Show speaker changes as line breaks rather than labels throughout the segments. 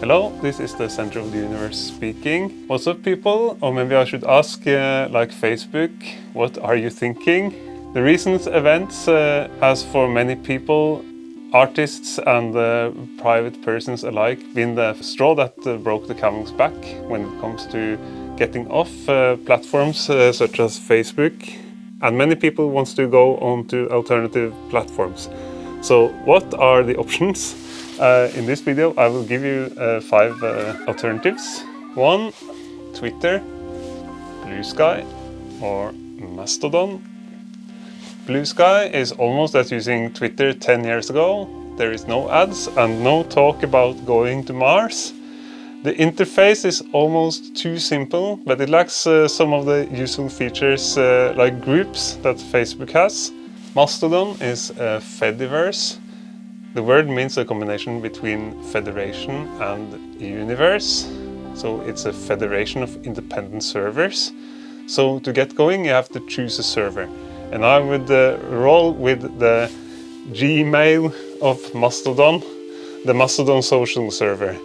Hello, this is the center of the universe speaking. What's up, people? Or maybe I should ask, like Facebook, what are you thinking? The recent events has for many people, artists and private persons alike, been the straw that broke the camel's back when it comes to getting off platforms such as Facebook. And many people want to go on to alternative platforms. So what are the options? In this video I will give you 5 alternatives. 1. Twitter, BlueSky or Mastodon. BlueSky is almost as using Twitter 10 years ago. There is no ads and no talk about going to Mars. The interface is almost too simple, but it lacks some of the useful features like groups that Facebook has. Mastodon is Fediverse. The word means a combination between federation and universe. So it's a federation of independent servers. So to get going, you have to choose a server. And I would roll with the Gmail of Mastodon, the Mastodon social server.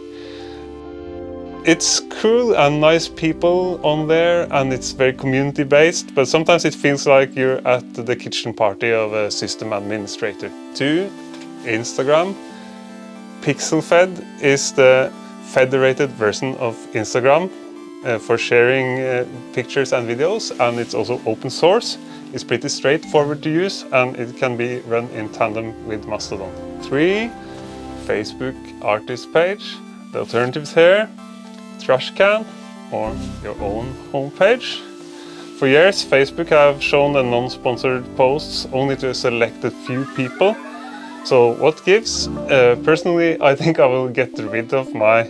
It's cool and nice people on there, and it's very community based, but sometimes it feels like you're at the kitchen party of a system administrator. 2. Instagram. Pixelfed is the federated version of Instagram for sharing pictures and videos, and it's also open source. It's pretty straightforward to use and it can be run in tandem with Mastodon. 3. Facebook artist page. The alternatives here: trash can or your own homepage. For years, Facebook have shown the non-sponsored posts only to a selected few people. So what gives? Personally, I think I will get rid of my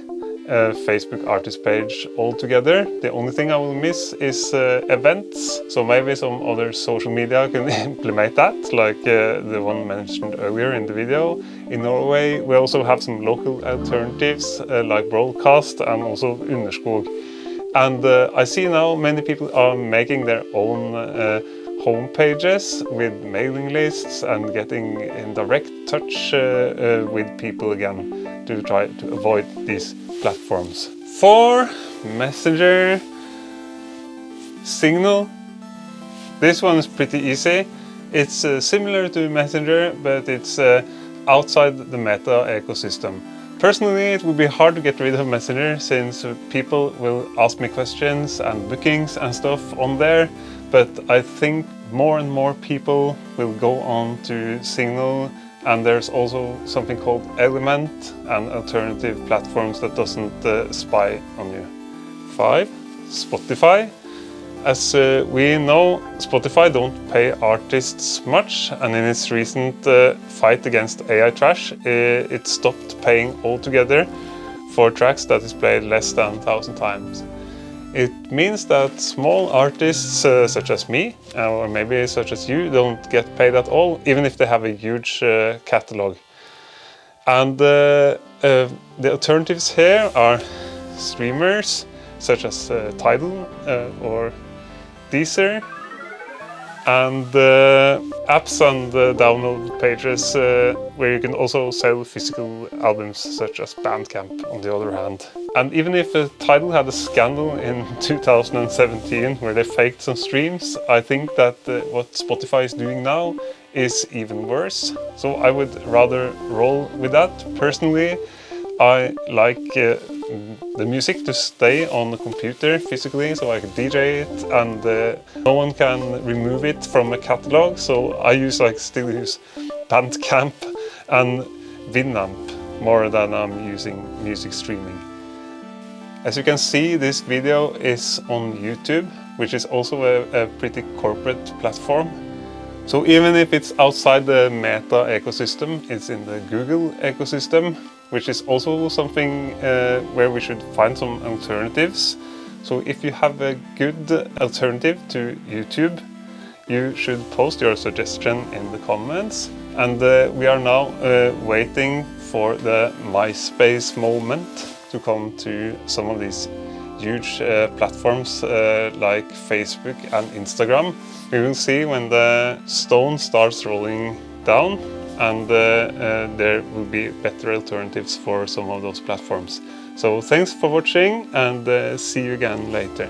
Facebook artist page altogether. The only thing I will miss is events. So maybe some other social media can implement that, like the one mentioned earlier in the video. In Norway, we also have some local alternatives like Broadcast and also Underskog. And I see now many people are making their own home pages with mailing lists and getting in direct touch with people again to try to avoid these platforms. 4. Messenger. Signal. This one is pretty easy. It's similar to Messenger, but it's outside the Meta ecosystem. Personally, it would be hard to get rid of Messenger since people will ask me questions and bookings and stuff on there. But I think more and more people will go on to Signal, and there's also something called Element and alternative platforms that doesn't spy on you. 5. Spotify. As we know, Spotify don't pay artists much, and in its recent fight against AI trash, it stopped paying altogether for tracks that is played less than 1,000 times. It means that small artists such as me, or maybe such as you, don't get paid at all, even if they have a huge catalog. And the alternatives here are streamers such as Tidal or Deezer, and apps and download pages where you can also sell physical albums such as Bandcamp on the other hand. And even if Tidal had a scandal in 2017 where they faked some streams, I think that what Spotify is doing now is even worse. So I would rather roll with that. Personally, I like the music to stay on the computer physically, so I can DJ it, and no one can remove it from a catalog. So I still use Bandcamp and Winamp more than I'm using music streaming. As you can see, this video is on YouTube, which is also a pretty corporate platform. So even if it's outside the Meta ecosystem, it's in the Google ecosystem, which is also something where we should find some alternatives. So if you have a good alternative to YouTube, you should post your suggestion in the comments. And we are now waiting for the MySpace moment to come to some of these huge platforms like Facebook and Instagram. We will see when the stone starts rolling down. and there will be better alternatives for some of those platforms. So thanks for watching, and see you again later.